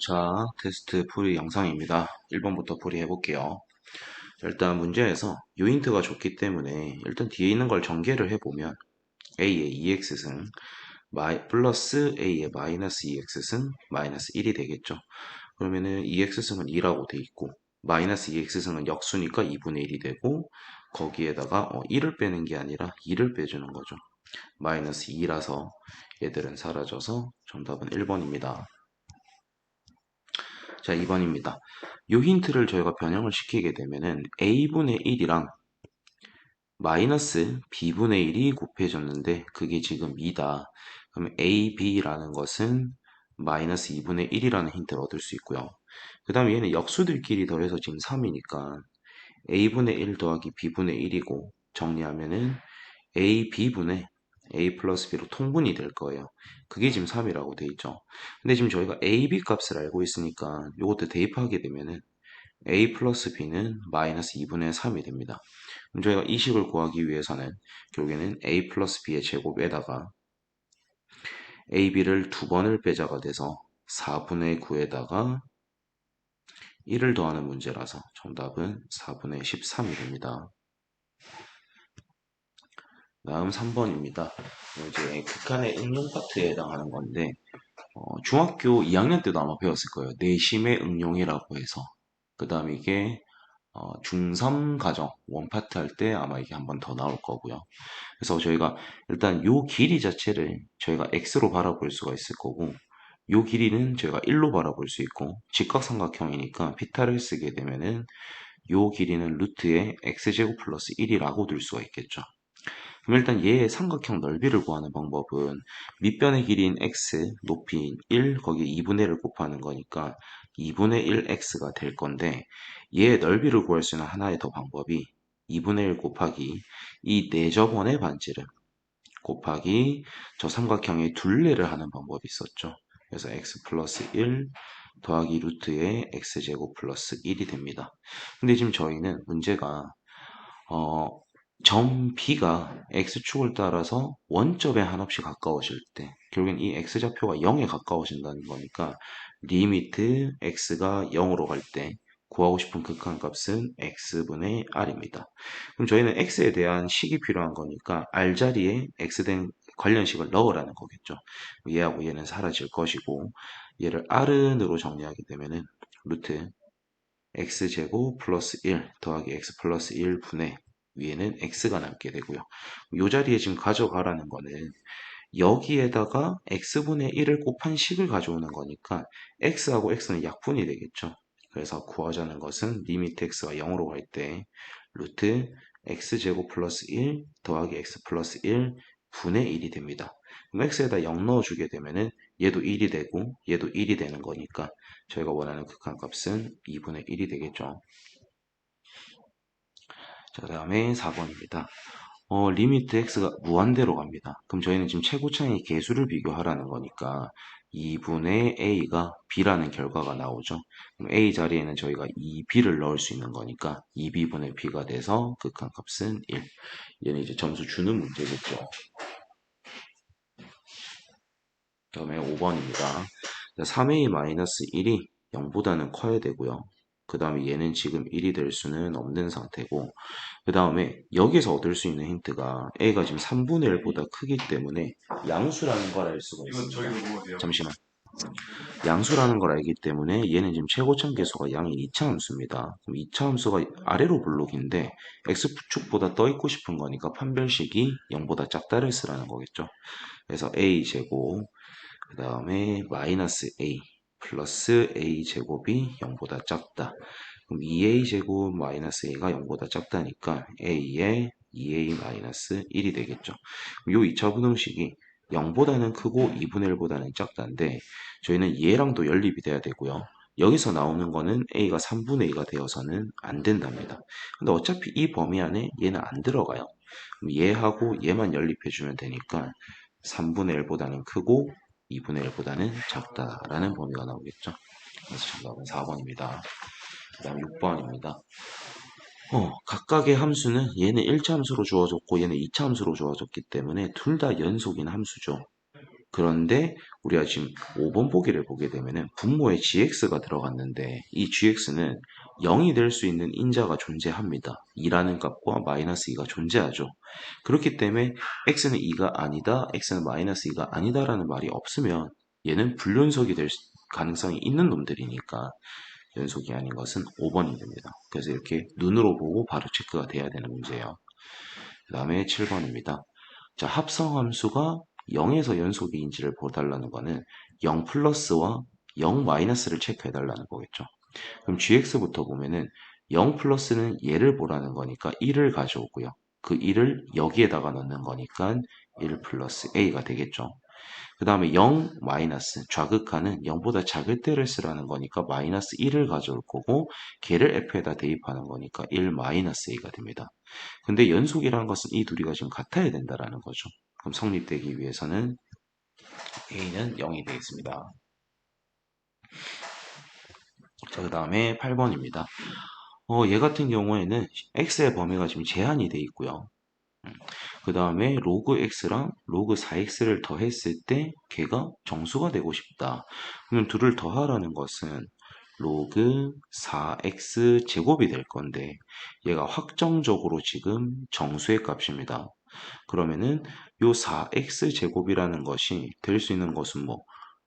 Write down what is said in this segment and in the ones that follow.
자, 테스트 풀이 영상입니다. 1번부터 풀이 해볼게요. 자, 일단 문제에서 요인트가 좋기 때문에 일단 뒤에 있는 걸 전개를 해보면 a의 2x승 플러스 a의 마이너스 2x승 마이너스 1이 되겠죠. 그러면은 2x승은 2라고 돼 있고 마이너스 2x승은 역수니까 2분의 1이 되고 거기에다가 1을 빼는 게 아니라 2를 빼주는 거죠. 마이너스 2라서 얘들은 사라져서 정답은 1번입니다. 자, 2번입니다. 이 힌트를 저희가 변형을 시키게 되면은 a분의 1이랑 마이너스 b분의 1이 곱해졌는데 그게 지금 2다. 그럼 ab라는 것은 마이너스 2분의 1이라는 힌트를 얻을 수 있고요. 그 다음에 얘는 역수들끼리 더해서 지금 3이니까 a분의 1 더하기 b분의 1이고 정리하면은 ab분의 a 플러스 b로 통분이 될 거예요. 그게 지금 3이라고 돼 있죠. 근데 지금 저희가 ab 값을 알고 있으니까 이것도 대입하게 되면은 a 플러스 b는 마이너스 2분의 3이 됩니다. 그럼 저희가 이 식을 구하기 위해서는 결국에는 a 플러스 b의 제곱에다가 ab를 두 번을 빼자가 돼서 4분의 9에다가 1을 더하는 문제라서 정답은 4분의 13이 됩니다. 다음 3번입니다. 이제 극한의 응용 파트에 해당하는 건데 중학교 2학년 때도 아마 배웠을 거예요. 내심의 응용이라고 해서 그 다음에 이게 중3 과정 원파트 할 때 아마 이게 한 번 더 나올 거고요. 그래서 저희가 일단 요 길이 자체를 저희가 x로 바라볼 수가 있을 거고 요 길이는 저희가 1로 바라볼 수 있고 직각삼각형이니까 피타를 쓰게 되면은 요 길이는 루트의 x제곱 플러스 1이라고 둘 수가 있겠죠. 그럼 일단 얘의 삼각형 넓이를 구하는 방법은 밑변의 길이인 x, 높이인 1, 거기에 2분의 1을 곱하는 거니까 2분의 1x가 될 건데 얘의 넓이를 구할 수 있는 하나의 더 방법이 2분의 1 곱하기 이 내저번의 반지름 곱하기 저 삼각형의 둘레를 하는 방법이 있었죠. 그래서 x 플러스 1 더하기 루트의 x제곱 플러스 1이 됩니다. 근데 지금 저희는 문제가 어, 점 B가 X축을 따라서 원점에 한없이 가까워질 때 결국엔 이 X좌표가 0에 가까워진다는 거니까 리미트 X가 0으로 갈 때 구하고 싶은 극한값은 X분의 R입니다. 그럼 저희는 X에 대한 식이 필요한 거니까 R 자리에 X된 관련식을 넣으라는 거겠죠. 얘하고 얘는 사라질 것이고 얘를 R은으로 정리하게 되면은 루트 x제곱 플러스 1 더하기 x 플러스 1분의 위에는 x가 남게 되고요. 이 자리에 지금 가져가라는 거는 여기에다가 x분의 1을 곱한 식을 가져오는 거니까 x하고 x는 약분이 되겠죠. 그래서 구하자는 것은 리미트 x가 0으로 갈 때 루트 x제곱 플러스 1 더하기 x 플러스 1 분의 1이 됩니다. 그럼 x에다 0 넣어주게 되면은 얘도 1이 되고 얘도 1이 되는 거니까 저희가 원하는 극한값은 2분의 1이 되겠죠. 자, 그 다음에 4번입니다. 리미트 x가 무한대로 갑니다. 그럼 저희는 지금 최고차이 개수를 비교하라는 거니까 2분의 a가 b라는 결과가 나오죠. 그럼 a 자리에는 저희가 2b를 넣을 수 있는 거니까 2b분의 b가 돼서 극한값은 1. 얘는 이제 점수 주는 문제겠죠. 그 다음에 5번입니다. 3a-1이 0보다는 커야 되고요. 그 다음에 얘는 지금 1이 될 수는 없는 상태고 그 다음에 여기서 얻을 수 있는 힌트가 a가 지금 3분의 1보다 크기 때문에 양수라는 걸 알 수가 있습니다. 잠시만. 양수라는 걸 알기 때문에 얘는 지금 최고참 계수가 양의 2차 함수입니다. 그럼 2차 함수가 아래로 블록인데 x축보다 떠 있고 싶은 거니까 판별식이 0보다 작다를 쓰라는 거겠죠. 그래서 a제곱 그 다음에 마이너스 a 플러스 a 제곱이 0보다 작다. 그럼 2a 제곱 마이너스 a가 0보다 작다니까 a에 2a 마이너스 1이 되겠죠. 요 2차 분홍식이 0보다는 크고 2분의 1보다는 작다인데 저희는 얘랑도 연립이 돼야 되고요. 여기서 나오는 거는 a가 3분의 2가 되어서는 안 된답니다. 근데 어차피 이 범위 안에 얘는 안 들어가요. 그럼 얘하고 얘만 연립해주면 되니까 3분의 1보다는 크고 2분의 1보다는 작다라는 범위가 나오겠죠. 그래서 정답은 4번입니다. 그 다음 6번입니다. 각각의 함수는 얘는 1차 함수로 주어졌고 얘는 2차 함수로 주어졌기 때문에 둘 다 연속인 함수죠. 그런데 우리가 지금 5번 보기를 보게 되면은 분모에 gx가 들어갔는데 이 gx는 0이 될 수 있는 인자가 존재합니다. 2라는 값과 마이너스 2가 존재하죠. 그렇기 때문에 x는 2가 아니다, x는 마이너스 2가 아니다라는 말이 없으면 얘는 불연속이 될 가능성이 있는 놈들이니까 연속이 아닌 것은 5번이 됩니다. 그래서 이렇게 눈으로 보고 바로 체크가 돼야 되는 문제예요. 그 다음에 7번입니다. 자, 합성함수가 0에서 연속인지를 보달라는 거는 0 플러스와 0 마이너스를 체크해달라는 거겠죠. 그럼 gx부터 보면은 0 플러스는 얘를 보라는 거니까 1을 가져오고요. 그 1을 여기에다가 넣는 거니까 1 플러스 a가 되겠죠. 그 다음에 0 마이너스 좌극하는 0보다 작을 때를 쓰라는 거니까 마이너스 1을 가져올 거고 걔를 f에다 대입하는 거니까 1 마이너스 a가 됩니다. 근데 연속이라는 것은 이 둘이가 지금 같아야 된다라는 거죠. 그럼 성립되기 위해서는 a는 0이 되겠습니다. 자, 그 다음에 8번입니다. 얘 같은 경우에는 x의 범위가 지금 제한이 돼 있고요. 그 다음에 로그 x랑 로그 4x를 더했을 때 걔가 정수가 되고 싶다. 그러면 둘을 더하라는 것은 로그 4x 제곱이 될 건데 얘가 확정적으로 지금 정수의 값입니다. 그러면은 요 4x 제곱이라는 것이 될 수 있는 것은 뭐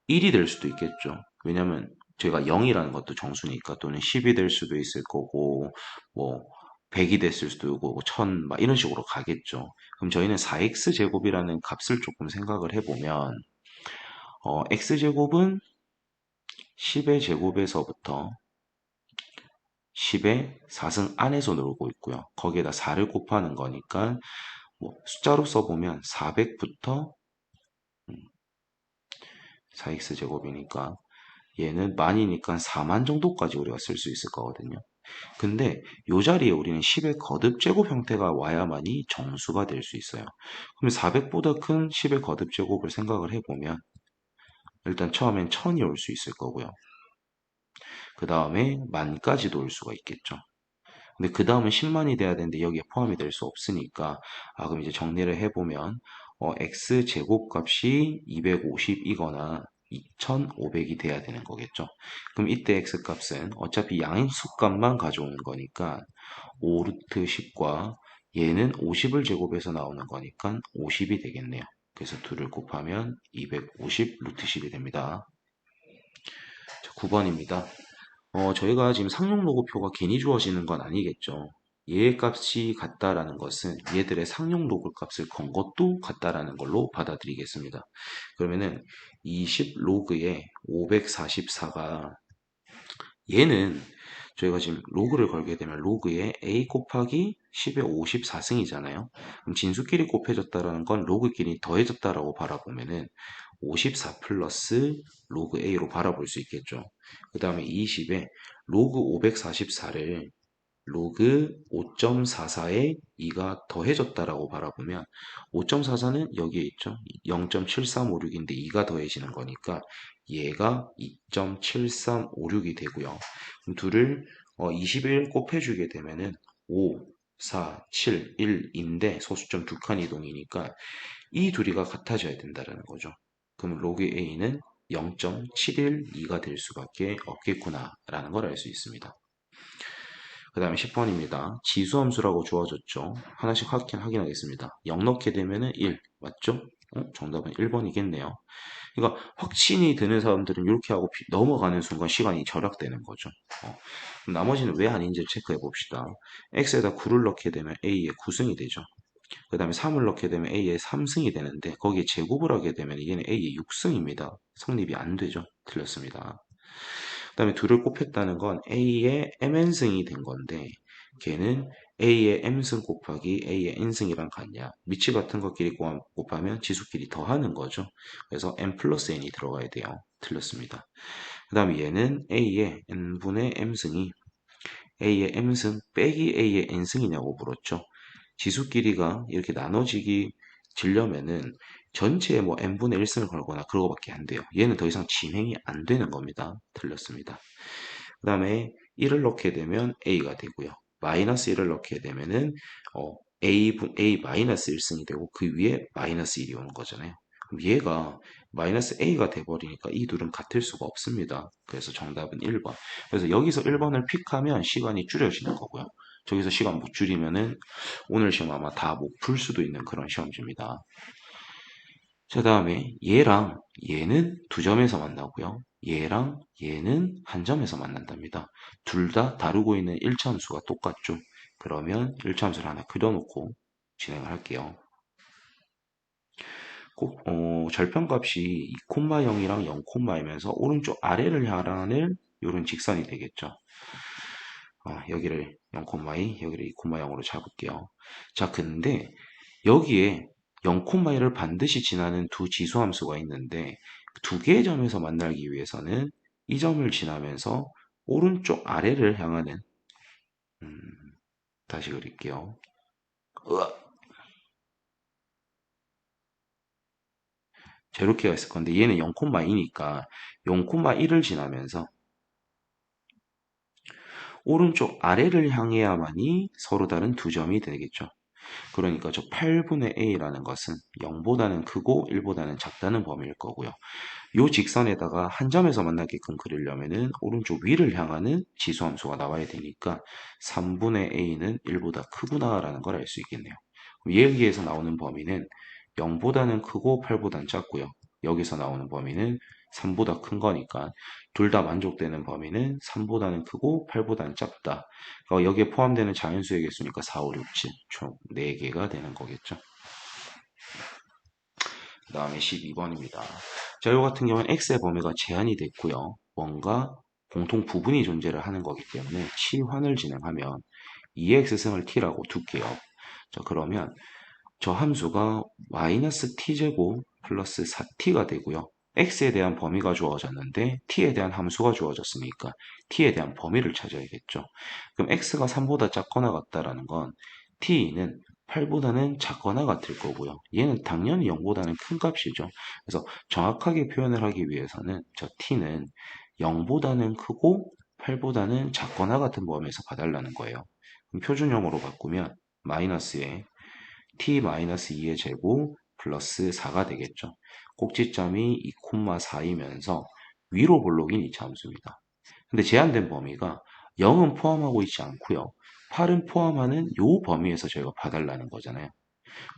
1이 될 수도 있겠죠. 왜냐면 제가 0이라는 것도 정수니까 또는 10이 될 수도 있을 거고 뭐 100이 됐을 수도 있고 1000 막 이런 식으로 가겠죠. 그럼 저희는 4x 제곱이라는 값을 조금 생각을 해보면 x 제곱은 10의 제곱에서부터 10의 4승 안에서 놀고 있고요. 거기에다 4를 곱하는 거니까 뭐 숫자로 써보면 400부터 4x 제곱이니까 얘는 만이니까 4만 정도까지 우리가 쓸 수 있을 거거든요. 근데 이 자리에 우리는 10의 거듭 제곱 형태가 와야만이 정수가 될 수 있어요. 그럼 400보다 큰 10의 거듭 제곱을 생각을 해보면 일단 처음엔 1000이 올 수 있을 거고요. 그 다음에 만까지도 올 수가 있겠죠. 근데 그 다음은 10만이 돼야 되는데 여기에 포함이 될 수 없으니까 그럼 이제 정리를 해보면 x 제곱값이 250이거나 2500이 돼야 되는 거겠죠. 그럼 이때 x 값은 어차피 양수값만 가져오는 거니까 5루트 10과 얘는 50을 제곱해서 나오는 거니까 50이 되겠네요. 그래서 둘을 곱하면 250 루트 10이 됩니다. 자, 9번입니다. 저희가 지금 상용 로그표가 괜히 주어지는 건 아니겠죠. 얘의 값이 같다라는 것은 얘들의 상용 로그 값을 건 것도 같다라는 걸로 받아들이겠습니다. 그러면은 20 로그에 544가 얘는 저희가 지금 로그를 걸게 되면 로그에 a 곱하기 10의 54승이잖아요. 그럼 진수끼리 곱해졌다라는 건 로그끼리 더해졌다라고 바라보면은 54 플러스 로그 a로 바라볼 수 있겠죠. 그 다음에 20에 로그 544를 로그 5.44에 2가 더해졌다라고 바라보면 5.44는 여기에 있죠. 0.7356인데 2가 더해지는 거니까 얘가 2.7356이 되고요. 그럼 둘을 21 곱해주게 되면은 5, 4, 7, 1인데 소수점 두 칸 이동이니까 이 둘이가 같아져야 된다는 거죠. 그럼 로그 a는 0.712가 될 수밖에 없겠구나라는 걸 알 수 있습니다. 그 다음에 10번입니다. 지수함수라고 주어졌죠. 하나씩 확인하겠습니다. 0 넣게 되면은 1, 맞죠? 정답은 1번이겠네요. 그러니까 확신이 드는 사람들은 이렇게 하고 넘어가는 순간 시간이 절약되는 거죠. 그럼 나머지는 왜 아닌지 체크해 봅시다. x에다 9를 넣게 되면 a의 9승이 되죠. 그 다음에 3을 넣게 되면 a의 3승이 되는데 거기에 제곱을 하게 되면 얘는 a의 6승입니다. 성립이 안 되죠. 틀렸습니다. 그 다음에 둘을 곱했다는 건 A의 mn승이 된 건데 걔는 A의 m승 곱하기 A의 n승이랑 같냐. 미치 같은 것끼리 곱하면 지수끼리 더하는 거죠. 그래서 n 플러스 n이 들어가야 돼요. 틀렸습니다. 그 다음에 얘는 A의 n분의 m승이 A의 m승 빼기 A의 n승이냐고 물었죠. 지수끼리가 이렇게 나눠지기 지려면은 전체에 뭐 n분의 1승을 걸거나 그거밖에 안 돼요. 얘는 더 이상 진행이 안 되는 겁니다. 틀렸습니다. 그 다음에 1을 넣게 되면 a가 되고요. 마이너스 1을 넣게 되면은 a 마이너스 1승이 되고 그 위에 마이너스 1이 오는 거잖아요. 그럼 얘가 마이너스 a가 돼버리니까 이 둘은 같을 수가 없습니다. 그래서 정답은 1번. 그래서 여기서 1번을 픽하면 시간이 줄여지는 거고요. 저기서 시간 못 줄이면은 오늘 시험 아마 다 못 풀 수도 있는 그런 시험지입니다. 자, 다음에 얘랑 얘는 두 점에서 만나고요. 얘랑 얘는 한 점에서 만난답니다. 둘 다 다루고 있는 일차함수가 똑같죠. 그러면 일차함수를 하나 그려놓고 진행을 할게요. 꼭 절편값이 2,0이랑 0,이면서 오른쪽 아래를 향하는 이런 직선이 되겠죠. 여기를 0,2, 여기를 2,0으로 잡을게요. 자, 근데 여기에 0,1을 반드시 지나는 두 지수함수가 있는데 두 개의 점에서 만나기 위해서는 이 점을 지나면서 오른쪽 아래를 향하는 음, 다시 그릴게요. 제로키가 있을 건데 얘는 0,2니까 0,1을 지나면서 오른쪽 아래를 향해야만이 서로 다른 두 점이 되겠죠. 그러니까 저 8분의 a라는 것은 0보다는 크고 1보다는 작다는 범위일 거고요. 이 직선에다가 한 점에서 만나게끔 그리려면은 오른쪽 위를 향하는 지수함수가 나와야 되니까 3분의 a는 1보다 크구나라는 걸 알 수 있겠네요. 여기에서 나오는 범위는 0보다는 크고 8보다는 작고요. 여기서 나오는 범위는 3보다 큰 거니까 둘 다 만족되는 범위는 3보다는 크고 8보다는 작다. 여기에 포함되는 자연수의 개수니까 4, 5, 6, 7, 총 4개가 되는 거겠죠. 그 다음에 12번입니다. 자, 요 같은 경우는 x의 범위가 제한이 됐고요. 뭔가 공통 부분이 존재를 하는 거기 때문에 치환을 진행하면 2x승을 t라고 둘게요. 자, 그러면 저 함수가 마이너스 t제곱 플러스 4t가 되고요. x에 대한 범위가 주어졌는데 t에 대한 함수가 주어졌으니까 t에 대한 범위를 찾아야겠죠. 그럼 x가 3보다 작거나 같다라는 건 t는 8보다는 작거나 같을 거고요. 얘는 당연히 0보다는 큰 값이죠. 그래서 정확하게 표현을 하기 위해서는 저 t는 0보다는 크고 8보다는 작거나 같은 범위에서 봐달라는 거예요. 그럼 표준형으로 바꾸면 마이너스에 t-2의 제곱 플러스 4가 되겠죠. 꼭지점이 2,4이면서 위로 볼록인 이차 함수입니다. 근데 제한된 범위가 0은 포함하고 있지 않고요. 8은 포함하는 요 범위에서 저희가 봐달라는 거잖아요.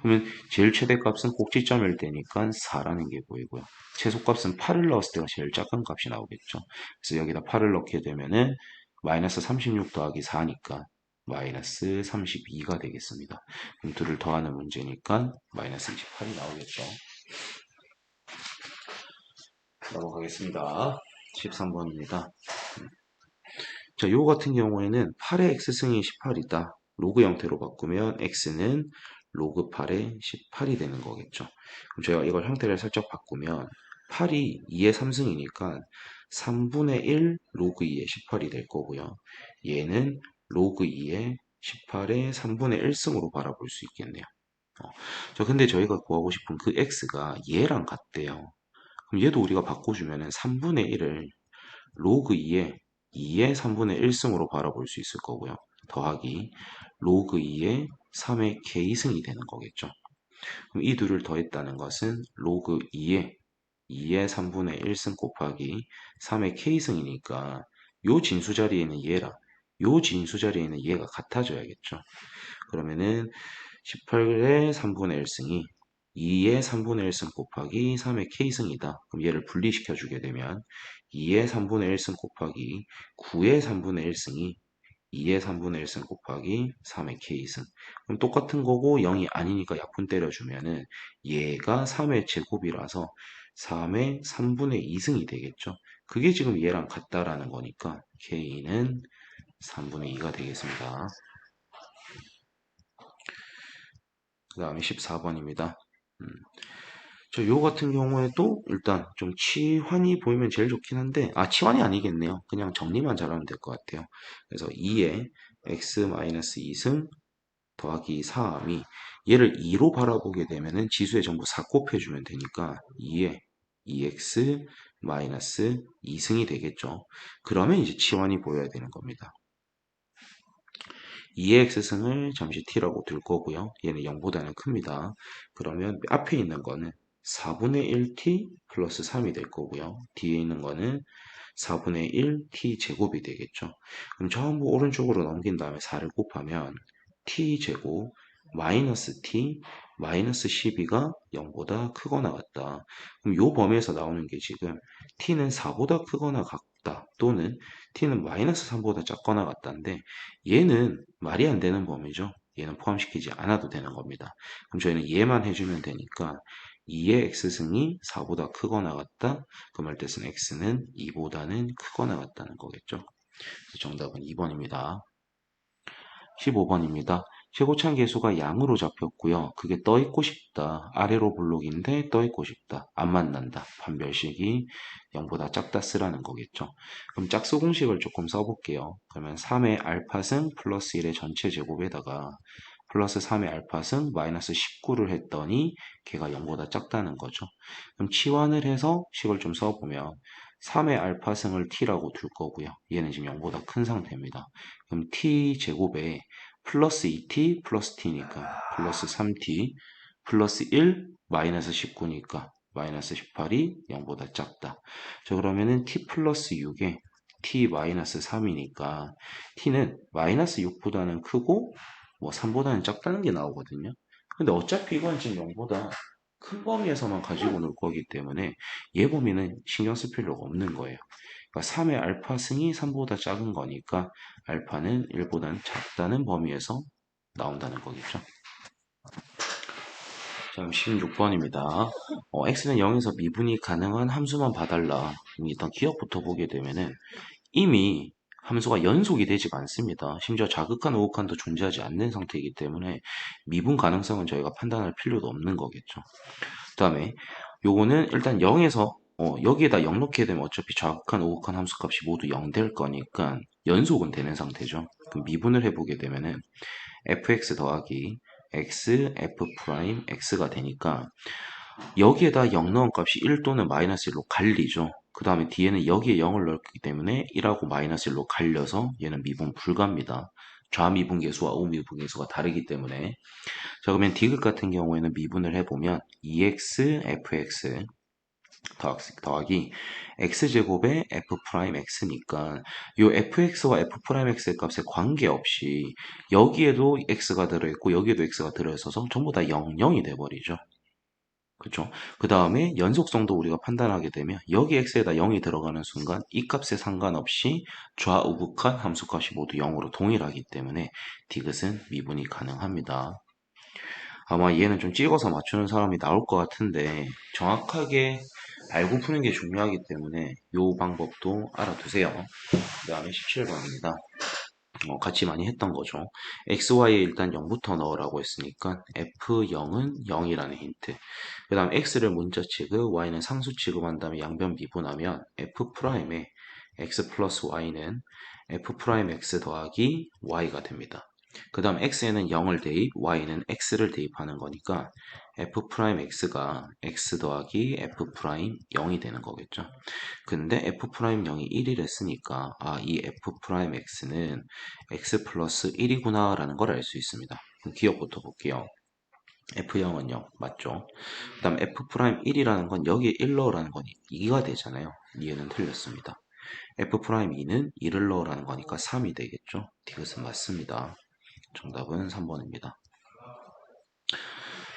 그러면 제일 최대값은 꼭지점일 때니까 4라는 게 보이고요. 최소값은 8을 넣었을 때가 제일 작은 값이 나오겠죠. 그래서 여기다 8을 넣게 되면은 마이너스 36 더하기 4니까 마이너스 32가 되겠습니다. 그럼 둘을 더하는 문제니까 마이너스 28이 나오겠죠. 넘어가겠습니다. 13번입니다. 자, 요 같은 경우에는 8의 x승이 18이다. 로그 형태로 바꾸면 x는 로그 8의 18이 되는 거겠죠. 그럼 제가 이걸 형태를 살짝 바꾸면 8이 2의 3승이니까 3분의 1 로그 2의 18이 될 거고요. 얘는 로그 2의 18의 3분의 1승으로 바라볼 수 있겠네요. 자, 근데 저희가 구하고 싶은 그 x가 얘랑 같대요. 그럼 얘도 우리가 바꿔주면은 3분의 1을 로그 2의 3분의 1승으로 바라볼 수 있을 거고요. 더하기 로그 2의 3의 k승이 되는 거겠죠. 그럼 이 둘을 더했다는 것은 로그 2의 3분의 1승 곱하기 3의 k승이니까 요 진수 자리에는 얘랑 요 진수 자리에는 얘가 같아져야겠죠. 그러면은 18의 3분의 1승이 2의 3분의 1승 곱하기 3의 k승이다. 그럼 얘를 분리시켜 주게 되면 2의 3분의 1승 곱하기 9의 3분의 1승이 2의 3분의 1승 곱하기 3의 k승. 그럼 똑같은 거고 0이 아니니까 약분 때려주면은 얘가 3의 제곱이라서 3의 3분의 2승이 되겠죠. 그게 지금 얘랑 같다라는 거니까 k는 3분의 2가 되겠습니다. 그 다음에 14번입니다. 요 같은 경우에도 일단 좀 치환이 보이면 제일 좋긴 한데, 치환이 아니겠네요. 그냥 정리만 잘하면 될 것 같아요. 그래서 2에 x-2승 더하기 3이 얘를 2로 바라보게 되면은 지수에 전부 4 곱해주면 되니까 2에 2x-2승이 되겠죠. 그러면 이제 치환이 보여야 되는 겁니다. 2의 x승을 잠시 t라고 둘 거고요. 얘는 0보다는 큽니다. 그러면 앞에 있는 거는 4분의 1t 플러스 3이 될 거고요. 뒤에 있는 거는 4분의 1t 제곱이 되겠죠. 그럼 전부 오른쪽으로 넘긴 다음에 4를 곱하면 t 제곱 마이너스 t 마이너스 12가 0보다 크거나 같다. 그럼 요 범위에서 나오는 게 지금 t는 4보다 크거나 같다 또는 t는 마이너스 3보다 작거나 같다인데 얘는 말이 안 되는 범위죠. 얘는 포함시키지 않아도 되는 겁니다. 그럼 저희는 얘만 해주면 되니까 2의 x승이 4보다 크거나 같다. 그 말 뜻은 x는 2보다는 크거나 같다는 거겠죠. 그래서 정답은 2번입니다. 15번입니다. 최고차항 계수가 양으로 잡혔고요. 그게 떠있고 싶다. 아래로 블록인데 떠있고 싶다. 안 만난다. 판별식이 0보다 작다 쓰라는 거겠죠. 그럼 짝수 공식을 조금 써볼게요. 그러면 3의 알파승 플러스 1의 전체 제곱에다가 플러스 3의 알파승 마이너스 19를 했더니 걔가 0보다 작다는 거죠. 그럼 치환을 해서 식을 좀 써보면 3의 알파승을 t라고 둘 거고요. 얘는 지금 0보다 큰 상태입니다. 그럼 t 제곱에 플러스 2t 플러스 t니까 플러스 3t 플러스 1 마이너스 19니까 마이너스 18이 0보다 작다. 자 그러면은 t 플러스 6에 t 마이너스 3이니까 t는 마이너스 6보다는 크고 뭐 3보다는 작다는 게 나오거든요. 근데 어차피 이건 지금 0보다 큰 범위에서만 가지고 놀 거기 때문에 얘 범위는 신경 쓸 필요가 없는 거예요. 그러니까 3의 알파 승이 3보다 작은 거니까 알파는 1보다는 작다는 범위에서 나온다는 거겠죠. 자, 16번입니다. x는 0에서 미분이 가능한 함수만 봐달라. 일단 기억부터 보게 되면은 이미 함수가 연속이 되지가 않습니다. 심지어 자극한 우극한도 존재하지 않는 상태이기 때문에 미분 가능성은 저희가 판단할 필요도 없는 거겠죠. 그 다음에 요거는 일단 0에서 여기에다 0 넣게 되면 어차피 좌극한 우극한 함수값이 모두 0 될 거니까 연속은 되는 상태죠. 그럼 미분을 해보게 되면은 fx 더하기 x f 프라임 x가 되니까 여기에다 0 넣은 값이 1 또는 마이너스 1로 갈리죠. 그 다음에 뒤에는 여기에 0을 넣기 때문에 1하고 마이너스 1로 갈려서 얘는 미분 불가입니다. 좌미분계수와 우미분계수가 다르기 때문에. 자 그러면 디귿 같은 경우에는 미분을 해보면 2x fx 더하기 x제곱의 f 프라임 x니까 요 fx와 f 프라임 x의 값에 관계없이 여기에도 x가 들어있고 여기에도 x가 들어있어서 전부 다 0, 0이 돼버리죠. 그렇죠? 그 다음에 연속성도 우리가 판단하게 되면 여기 x에다 0이 들어가는 순간 이 값에 상관없이 좌우극한 함수값이 모두 0으로 동일하기 때문에 디귿은 미분이 가능합니다. 아마 얘는 좀 찍어서 맞추는 사람이 나올 것 같은데 정확하게 알고 푸는 게 중요하기 때문에 이 방법도 알아두세요. 그 다음에 17번입니다. 같이 많이 했던 거죠. xy에 일단 0부터 넣으라고 했으니까 f0은 0이라는 힌트. 그 다음 x를 문자 취급, y는 상수 취급한 다음에 양변 미분하면 f'에 x 플러스 y는 f'x 더하기 y가 됩니다. 그 다음 x에는 0을 대입, y는 x를 대입하는 거니까 f'x가 x 더하기 f'0이 되는 거겠죠. 근데 f'0이 1이랬으니까 이 f'x는 x 플러스 1이구나 라는 걸 알 수 있습니다. 그럼 기억부터 볼게요. f0은 0 맞죠? 그 다음 f'1이라는 건 여기에 1 넣으라는 거니 2가 되잖아요. 얘는 틀렸습니다. f'2는 2를 넣으라는 거니까 3이 되겠죠? 디귿은 맞습니다. 정답은 3번입니다.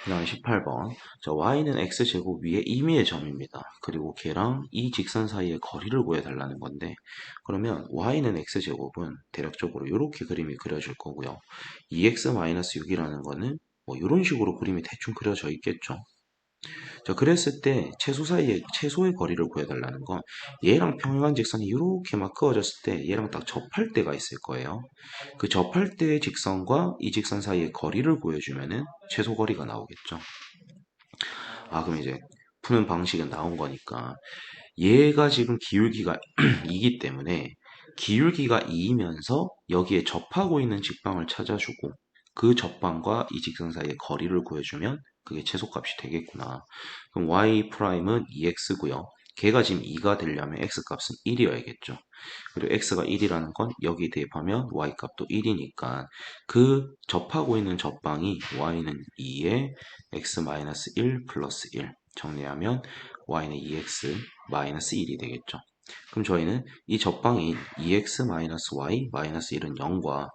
그 다음에 18번. 자, y는 x제곱 위에 임의의 점입니다. 그리고 걔랑 이 직선 사이의 거리를 구해달라는 건데, 그러면 y는 x제곱은 대략적으로 이렇게 그림이 그려질 거고요. 2x-6이라는 거는 뭐 이런 식으로 그림이 대충 그려져 있겠죠. 자, 그랬을 때 채소 사이에 최소의 거리를 구해달라는 건 얘랑 평행한 직선이 이렇게 막 그어졌을 때 얘랑 딱 접할 때가 있을 거예요. 그 접할 때의 직선과 이 직선 사이의 거리를 구해주면은 최소 거리가 나오겠죠. 그럼 이제 푸는 방식은 나온 거니까 얘가 지금 기울기가 2이기 때문에 기울기가 2이면서 여기에 접하고 있는 직방을 찾아주고 그 접방과 이 직선 사이의 거리를 구해주면 그게 최소값이 되겠구나. 그럼 y''은 2x고요. 걔가 지금 2가 되려면 x값은 1이어야겠죠. 그리고 x가 1이라는 건 여기 대입하면 y값도 1이니까 그 접하고 있는 접방이 y는 2에 x-1 플러스 1. 정리하면 y는 2x 마이너스 1이 되겠죠. 그럼 저희는 이 접방인 2x 마이너스 y 마이너스 1은 0과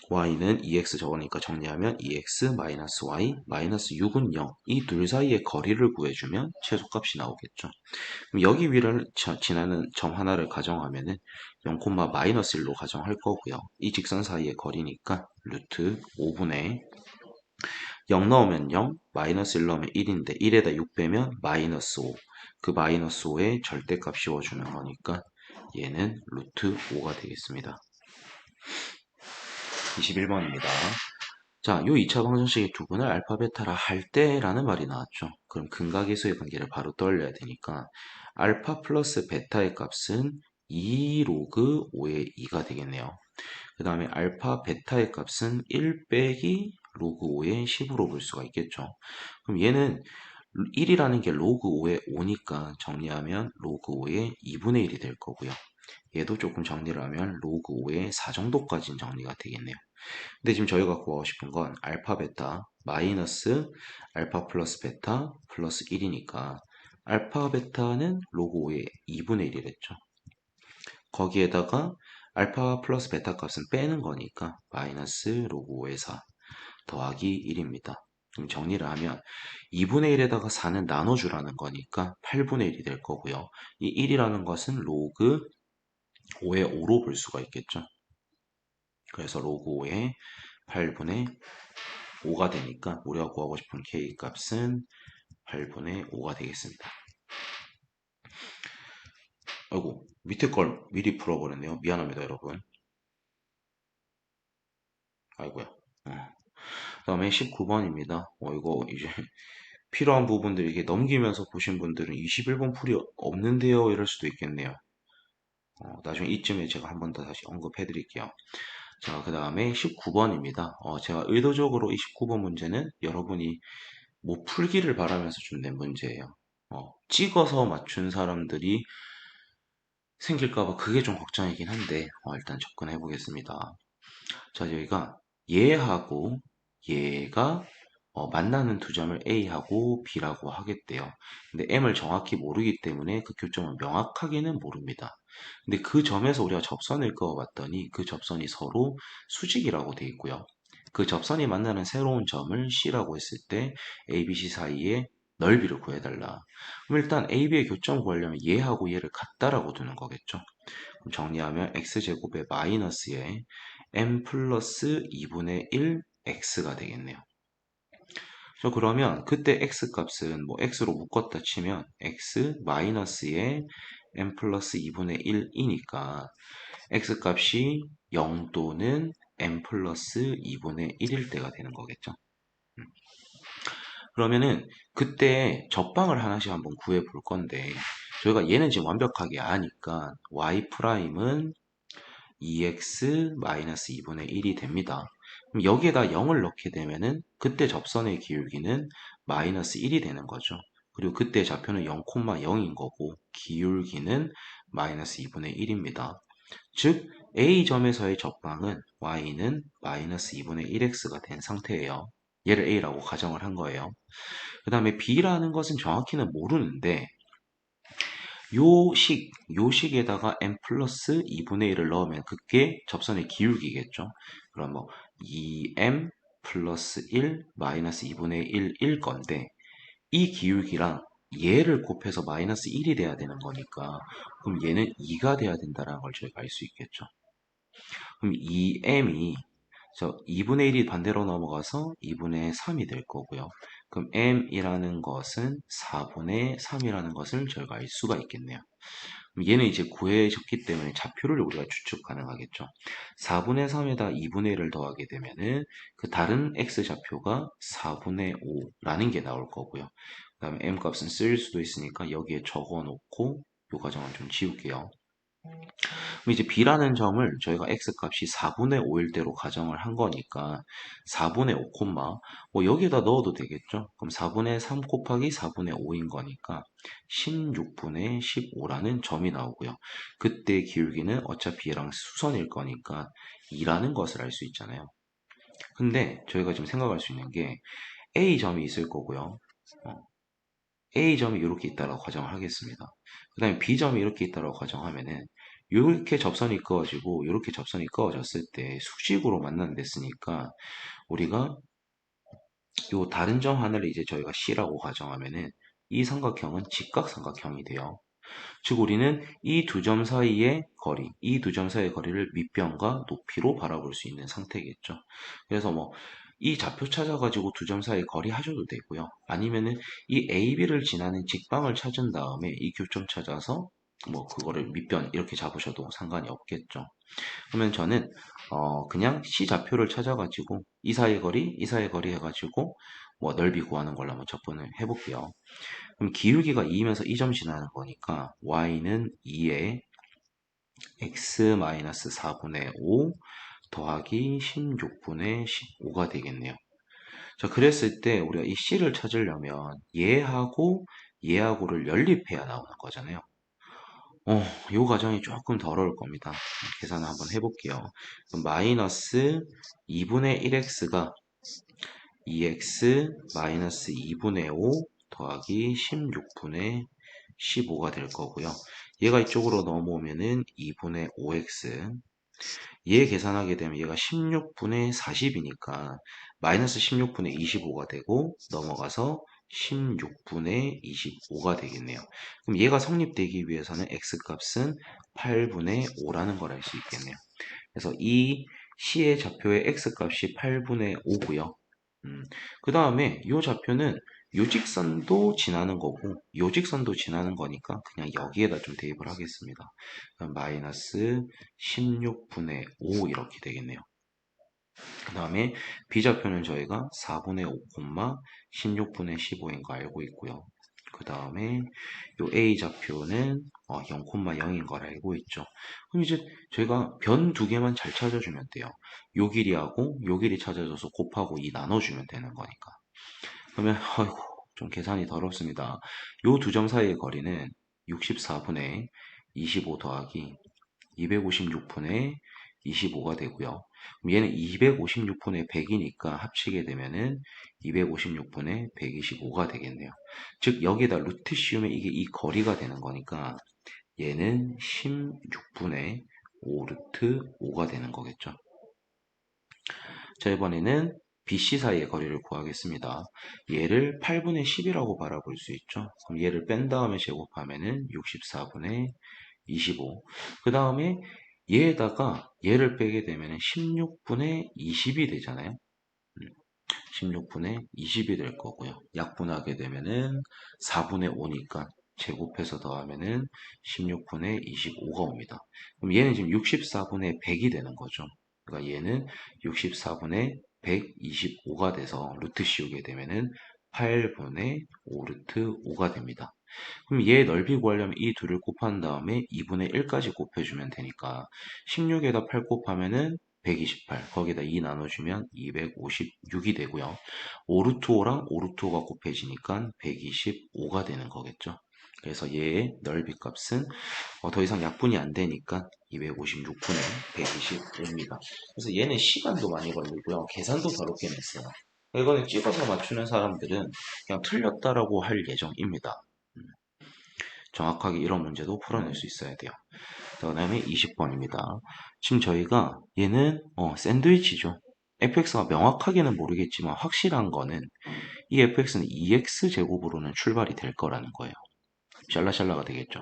y는 2x 적으니까 정리하면 2x 마이너스 y 마이너스 6은 0. 이 둘 사이의 거리를 구해주면 최소값이 나오겠죠. 그럼 여기 위를 지나는 점 하나를 가정하면은 0, 마이너스 1로 가정할 거고요. 이 직선 사이의 거리니까 루트 5분의 0 넣으면 0, 마이너스 1 넣으면 1인데 1에다 6 빼면 마이너스 5. 그 마이너스 5의 절대값 씌워주는 거니까 얘는 루트 5가 되겠습니다. 21번입니다. 자, 요 2차 방정식의 두 분을 알파, 베타라 할 때라는 말이 나왔죠. 그럼 근각계수의 관계를 바로 떠올려야 되니까 알파 플러스 베타의 값은 2 로그 5의 2가 되겠네요. 그 다음에 알파, 베타의 값은 1 빼기 로그 5의 10으로 볼 수가 있겠죠. 그럼 얘는 1이라는 게 로그 5의 5니까 정리하면 로그 5의 2분의 1이 될 거고요. 얘도 조금 정리를 하면 로그 5의 4 정도까지는 정리가 되겠네요. 근데 지금 저희가 구하고 싶은 건 알파, 베타, 마이너스 알파 플러스 베타 플러스 1이니까 알파, 베타는 로그 5의 2분의 1이랬죠. 거기에다가 알파 플러스 베타 값은 빼는 거니까 마이너스 로그 5의 4 더하기 1입니다. 그럼 정리를 하면 2분의 1에다가 4는 나눠주라는 거니까 8분의 1이 될 거고요. 이 1이라는 것은 로그 5의 5로 볼 수가 있겠죠. 그래서 로그 5의 8분의 5가 되니까 우리가 구하고 싶은 k 값은 8분의 5가 되겠습니다. 아이고, 밑에 걸 미리 풀어버렸네요. 미안합니다, 여러분. 아이고야. 그다음에 19번입니다. 이거 이제 필요한 부분들 이게 넘기면서 보신 분들은 21번 풀이 없는데요, 이럴 수도 있겠네요. 나중에 이쯤에 제가 한 번 더 다시 언급해 드릴게요. 자, 그 다음에 19번입니다. 제가 의도적으로 이 19번 문제는 여러분이 못 풀기를 바라면서 좀 낸 문제예요. 찍어서 맞춘 사람들이 생길까봐 그게 좀 걱정이긴 한데, 일단 접근해 보겠습니다. 자, 저희가 얘하고 얘가 만나는 두 점을 A하고 B라고 하겠대요. 근데 M을 정확히 모르기 때문에 그 교점을 명확하게는 모릅니다. 근데 그 점에서 우리가 접선을 그어봤더니 그 접선이 서로 수직이라고 돼 있고요. 그 접선이 만나는 새로운 점을 C라고 했을 때 A, B, C 사이의 넓이를 구해달라. 그럼 일단 A, B의 교점 구하려면 얘하고 얘를 같다라고 두는 거겠죠. 그럼 정리하면 x제곱에 마이너스에 m 플러스 2분의 1 x가 되겠네요. 그러면 그때 x 값은 뭐 x로 묶었다 치면 x 마이너스에 m 플러스 2분의 1이니까 x 값이 0 또는 m 플러스 2분의 1일 때가 되는 거겠죠. 그러면은 그때 접방을 하나씩 한번 구해 볼 건데 저희가 얘는 지금 완벽하게 아니까 y 프라임은 2x-2분의 1이 됩니다. 그럼 여기에다 0을 넣게 되면은 그때 접선의 기울기는 마이너스 1이 되는 거죠. 그리고 그때 좌표는 0,0인 거고 기울기는 마이너스 2분의 1입니다. 즉 A점에서의 접방은 y는 마이너스 2분의 1x가 된 상태예요. 얘를 A라고 가정을 한 거예요. 그 다음에 B라는 것은 정확히는 모르는데 요식에다가 m 플러스 2분의 1을 넣으면 그게 접선의 기울기겠죠. 그럼 뭐 2m 플러스 1 마이너스 2분의 1일 건데 이 기울기랑 얘를 곱해서 마이너스 1이 돼야 되는 거니까 그럼 얘는 2가 돼야 된다는 걸 저희가 알 수 있겠죠. 그럼 2m이 2분의 1이 반대로 넘어가서 2분의 3이 될 거고요. 그럼 m이라는 것은 4분의 3이라는 것을 저희가 알 수가 있겠네요. 그럼 얘는 이제 구해졌기 때문에 좌표를 우리가 추측 가능하겠죠. 4분의 3에다 2분의 1을 더하게 되면은 그 다른 x 좌표가 4분의 5라는 게 나올 거고요. 그 다음에 m 값은 쓸 수도 있으니까 여기에 적어 놓고 이 과정을 좀 지울게요. 그럼 이제 b라는 점을 저희가 x값이 4분의 5일 대로 가정을 한 거니까 4분의 5 콤마 뭐 여기에다 넣어도 되겠죠. 그럼 4분의 3 곱하기 4분의 5인 거니까 16분의 15라는 점이 나오고요. 그때 기울기는 어차피 얘랑 수선일 거니까 2라는 것을 알 수 있잖아요. 근데 저희가 지금 생각할 수 있는 게 A점이 있을 거고요. A점이 이렇게 있다라고 가정을 하겠습니다. 그 다음에 B점이 이렇게 있다라고 가정하면은 이렇게 접선이 그어지고 이렇게 접선이 그어졌을 때 수직으로 만난댔으니까 우리가 요 다른 점 하나를 이제 저희가 C라고 가정하면은 이 삼각형은 직각삼각형이 돼요. 즉 우리는 이 두 점 사이의 거리, 이 두 점 사이의 거리를 밑변과 높이로 바라볼 수 있는 상태겠죠. 그래서 뭐 이 좌표 찾아가지고 두 점 사이의 거리 하셔도 되고요. 아니면은 이 AB를 지나는 직방을 찾은 다음에 이 교점 찾아서 뭐 그거를 밑변 이렇게 잡으셔도 상관이 없겠죠. 그러면 저는 그냥 C 좌표를 찾아가지고 이 사이의 거리, 이 사이의 거리 해가지고 뭐 넓이 구하는 걸로 한번 접근을 해볼게요. 그럼 기울기가 2이면서 이 점 지나는 거니까 y는 2에 x-4분의 5 더하기 16분의 15가 되겠네요. 자, 그랬을 때 우리가 이 c를 찾으려면 얘하고 얘하고를 연립해야 나오는 거잖아요. 요 과정이 조금 더러울 겁니다. 계산을 한번 해볼게요. 그럼 마이너스 2분의 1x가 2x 마이너스 2분의 5 더하기 16분의 15가 될 거고요. 얘가 이쪽으로 넘어오면은 2분의 5x. 얘 계산하게 되면 얘가 16분의 40이니까 마이너스 16분의 25가 되고 넘어가서 16분의 25가 되겠네요. 그럼 얘가 성립되기 위해서는 x 값은 8분의 5라는 걸 알 수 있겠네요. 그래서 이 C의 좌표의 x 값이 8분의 5고요. 그 다음에 이 좌표는 요직선도 지나는 거고 요직선도 지나는 거니까 그냥 여기에다 좀 대입을 하겠습니다. 그럼 마이너스 16분의 5 이렇게 되겠네요. 그 다음에 B좌표는 저희가 4분의 5, 16분의 15인 거 알고 있고요. 그 다음에 요 A좌표는 0,0인 걸 알고 있죠. 그럼 이제 저희가 변 두 개만 잘 찾아주면 돼요. 요 길이하고 요 길이 찾아줘서 곱하고 2 나눠주면 되는 거니까. 그러면 아이고 좀 계산이 더럽습니다. 요 두 점 사이의 거리는 64분의 25 더하기 256분의 25가 되고요. 그럼 얘는 256분의 100이니까 합치게 되면은 256분의 125가 되겠네요. 즉 여기에다 루트 씌우면 이게 이 거리가 되는 거니까 얘는 16분의 5 루트 5가 되는 거겠죠. 자, 이번에는 BC 사이의 거리를 구하겠습니다. 얘를 8분의 10이라고 바라볼 수 있죠. 그럼 얘를 뺀 다음에 제곱하면은 64분의 25. 그 다음에 얘에다가 얘를 빼게 되면 16분의 20이 되잖아요. 16분의 20이 될 거고요. 약분하게 되면은 4분의 5니까 제곱해서 더하면은 16분의 25가 옵니다. 그럼 얘는 지금 64분의 100이 되는 거죠. 그러니까 얘는 64분의 125가 돼서 루트 씌우게 되면은 8분의 5 루트 5가 됩니다. 그럼 얘 넓이 구하려면 이 둘을 곱한 다음에 2분의 1까지 곱해주면 되니까 16에다 8 곱하면은 128, 거기다 2 나눠주면 256이 되고요. 5루트 5랑 5루트 5가 곱해지니까 125가 되는 거겠죠. 그래서 얘의 넓이 값은 더 이상 약분이 안 되니까 256분의 125입니다. 그래서 얘는 시간도 많이 걸리고요. 계산도 더럽게 냈어요. 이거는 찍어서 맞추는 사람들은 그냥 틀렸다라고 할 예정입니다. 정확하게 이런 문제도 풀어낼 수 있어야 돼요. 그 다음에 20번입니다. 지금 저희가 얘는 샌드위치죠. fx가 명확하게는 모르겠지만 확실한 거는 이 fx는 2x제곱으로는 출발이 될 거라는 거예요. 샬라샬라가 되겠죠.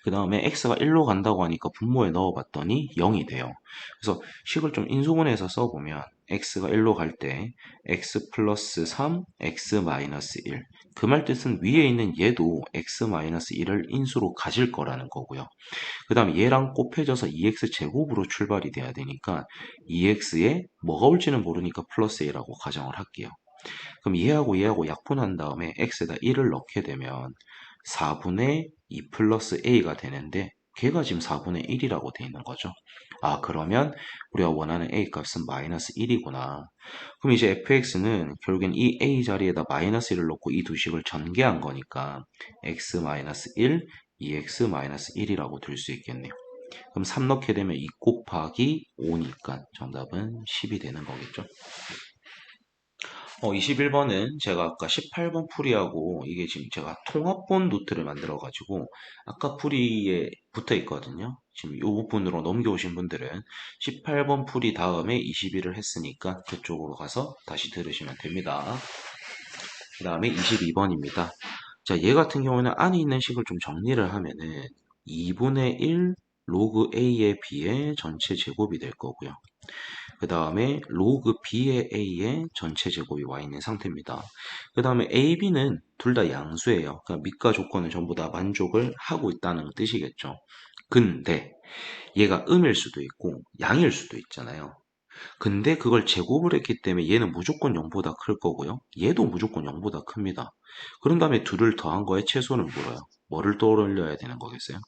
그 다음에 x가 1로 간다고 하니까 분모에 넣어봤더니 0이 돼요. 그래서 식을 좀 인수분해해서 써보면 x가 1로 갈 때 x 플러스 3, x 마이너스 1. 그 말 뜻은 위에 있는 얘도 x 마이너스 1을 인수로 가질 거라는 거고요. 그 다음에 얘랑 곱해져서 2x 제곱으로 출발이 돼야 되니까 2x에 뭐가 올지는 모르니까 플러스 a라고 가정을 할게요. 그럼 얘하고 약분한 다음에 x에다 1을 넣게 되면 4분의 2 플러스 a가 되는데 걔가 지금 4분의 1이라고 되어 있는 거죠. 아, 그러면 우리가 원하는 a 값은 마이너스 1이구나. 그럼 이제 fx는 결국엔 이 a 자리에다 마이너스 1을 넣고 이 두 식을 전개한 거니까 x 마이너스 1, 2x 마이너스 1이라고 둘 수 있겠네요. 그럼 3 넣게 되면 2 곱하기 5니까 정답은 10이 되는 거겠죠. 21번은 제가 아까 18번 풀이하고 이게 지금 제가 통합본 노트를 만들어 가지고 아까 풀이에 붙어 있거든요. 지금 이 부분으로 넘겨오신 분들은 18번 풀이 다음에 21을 했으니까 그쪽으로 가서 다시 들으시면 됩니다. 그 다음에 22번입니다. 자, 얘 같은 경우는 안에 있는 식을 좀 정리를 하면은 2분의 1 로그 A의 B의 전체 제곱이 될 거고요. 그 다음에 로그 B의 A의 전체 제곱이 와 있는 상태입니다. 그 다음에 A, B는 둘 다 양수예요. 그러니까 밑과 조건은 전부 다 만족을 하고 있다는 뜻이겠죠. 근데 얘가 음일 수도 있고 양일 수도 있잖아요. 근데 그걸 제곱을 했기 때문에 얘는 무조건 0보다 클 거고요. 얘도 무조건 0보다 큽니다. 그런 다음에 둘을 더한 거에 최소는 물어요. 뭐를 떠올려야 되는 거겠어요?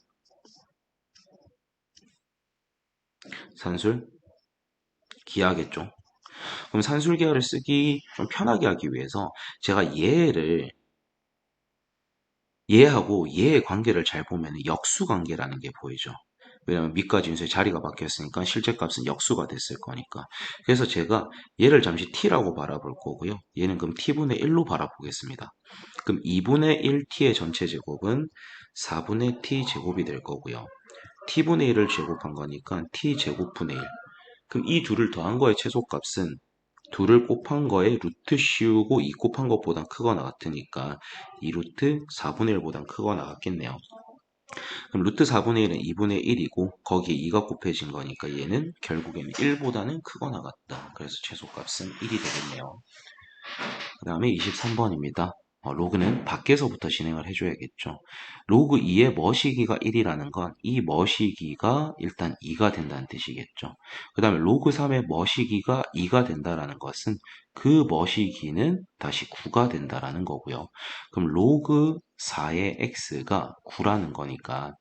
산술? 기하겠죠. 그럼 산술기하를 쓰기 좀 편하게 하기 위해서 제가 얘하고 얘의 관계를 잘 보면 역수 관계라는 게 보이죠. 왜냐면 밑과 진수의 자리가 바뀌었으니까 실제 값은 역수가 됐을 거니까. 그래서 제가 얘를 잠시 t라고 바라볼 거고요. 얘는 그럼 t분의 1로 바라보겠습니다. 그럼 2분의 1t의 전체 제곱은 4분의 t 제곱이 될 거고요. t분의 1을 제곱한 거니까 t 제곱분의 1. 그럼 이 둘을 더한 거의 최소값은 둘을 곱한 거에 루트 씌우고 2 곱한 것보다 크거나 같으니까 2 루트 4분의 1보다 크거나 같겠네요. 그럼 루트 4분의 1은 2분의 1이고 거기에 2가 곱해진 거니까 얘는 결국에는 1보다는 크거나 같다. 그래서 최소값은 1이 되겠네요. 그 다음에 23번입니다. 로그는 밖에서부터 진행을 해줘야겠죠. 로그 2의 머시기가 1이라는 건 이 머시기가 일단 2가 된다는 뜻이겠죠. 그 다음에 로그 3의 머시기가 2가 된다라는 것은 그 머시기는 다시 9가 된다라는 거고요. 그럼 로그 4의 x가 9라는 거니까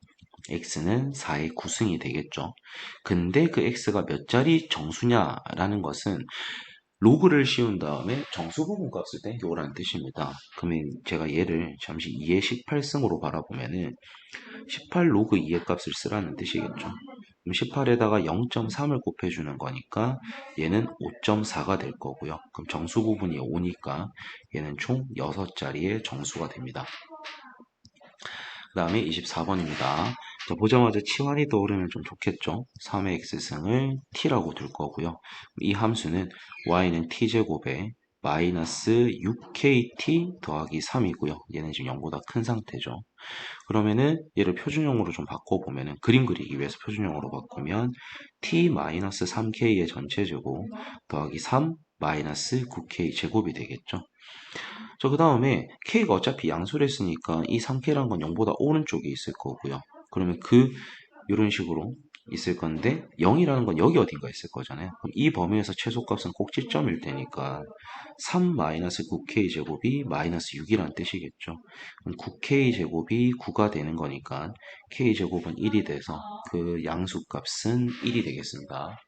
x는 4의 9승이 되겠죠. 근데 그 x가 몇 자리 정수냐라는 것은 로그를 씌운 다음에 정수 부분 값을 땡겨오라는 뜻입니다. 그러면 제가 얘를 잠시 2의 18승으로 바라보면은 18 로그 2의 값을 쓰라는 뜻이겠죠. 그럼 18에다가 0.3을 곱해주는 거니까 얘는 5.4가 될 거고요. 그럼 정수 부분이 5니까 얘는 총 6자리의 정수가 됩니다. 그 다음에 24번입니다. 자, 보자마자 치환이 떠오르면 좀 좋겠죠. 3의 x승을 t라고 둘 거고요. 이 함수는 y는 t제곱에 마이너스 6kt 더하기 3이고요. 얘는 지금 0보다 큰 상태죠. 그러면은 얘를 표준형으로 좀 바꿔보면은 그림 그리기 위해서 표준형으로 바꾸면 t-3k의 전체 제곱 더하기 3 마이너스 9k 제곱이 되겠죠. 그 다음에 k가 어차피 양수를 했으니까 이 3k라는 건 0보다 오른쪽에 있을 거고요. 그러면 이런 식으로 있을 건데 0이라는 건 여기 어딘가 있을 거잖아요. 그럼 이 범위에서 최소값은 꼭지점일 테니까 3-9k 제곱이 마이너스 6이라는 뜻이겠죠. 그럼 9k 제곱이 9가 되는 거니까 k 제곱은 1이 돼서 그 양수값은 1이 되겠습니다.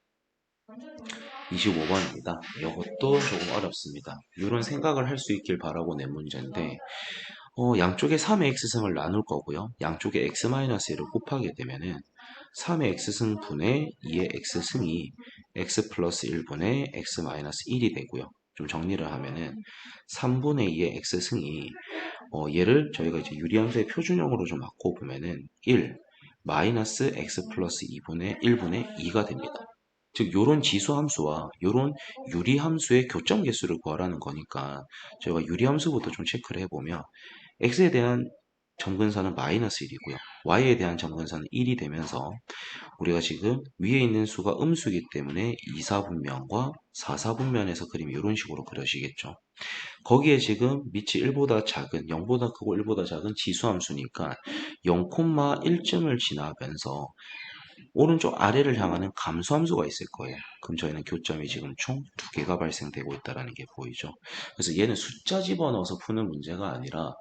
25번입니다. 이것도 조금 어렵습니다. 이런 생각을 할 수 있길 바라고 낸 문제인데 양쪽에 3의 x승을 나눌 거고요. 양쪽에 x-1을 곱하게 되면은 3의 x승 분의 2의 x승이 x 플러스 1분의 x-1이 되고요. 좀 정리를 하면은 3분의 2의 x승이 얘를 저희가 이제 유리함수의 표준형으로 좀 바꿔보면은 1 마이너스 x 플러스 2분의 1분의 2가 됩니다. 즉 요런 지수함수와 요런 유리함수의 교점 개수를 구하라는 거니까 저희가 유리함수부터 좀 체크를 해보면 x에 대한 점근선은 마이너스 1이고요. y에 대한 점근선은 1이 되면서 우리가 지금 위에 있는 수가 음수이기 때문에 2사분면과 4사분면에서 그림이 이런 식으로 그려지겠죠. 거기에 지금 밑이 1보다 작은, 0보다 크고 1보다 작은 지수함수니까 0,1쯤을 지나면서 오른쪽 아래를 향하는 감소함수가 있을 거예요. 그럼 저희는 교점이 지금 총 2개가 발생되고 있다는 게 보이죠. 그래서 얘는 숫자 집어넣어서 푸는 문제가 아니라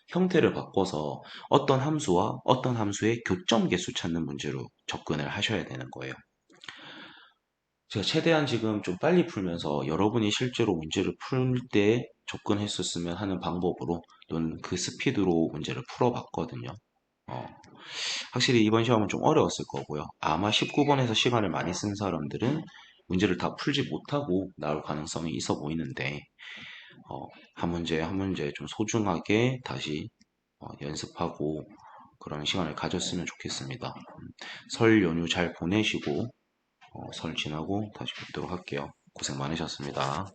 형태를 바꿔서 어떤 함수와 어떤 함수의 교점 개수 찾는 문제로 접근을 하셔야 되는 거예요. 제가 최대한 지금 좀 빨리 풀면서 여러분이 실제로 문제를 풀 때 접근했었으면 하는 방법으로 또는 그 스피드로 문제를 풀어봤거든요. 어, 확실히 이번 시험은 좀 어려웠을 거고요. 아마 19번에서 시간을 많이 쓴 사람들은 문제를 다 풀지 못하고 나올 가능성이 있어 보이는데 한 문제 한 문제 좀 소중하게 다시 연습하고 그런 시간을 가졌으면 좋겠습니다. 설 연휴 잘 보내시고 설 지나고 다시 뵙도록 할게요. 고생 많으셨습니다.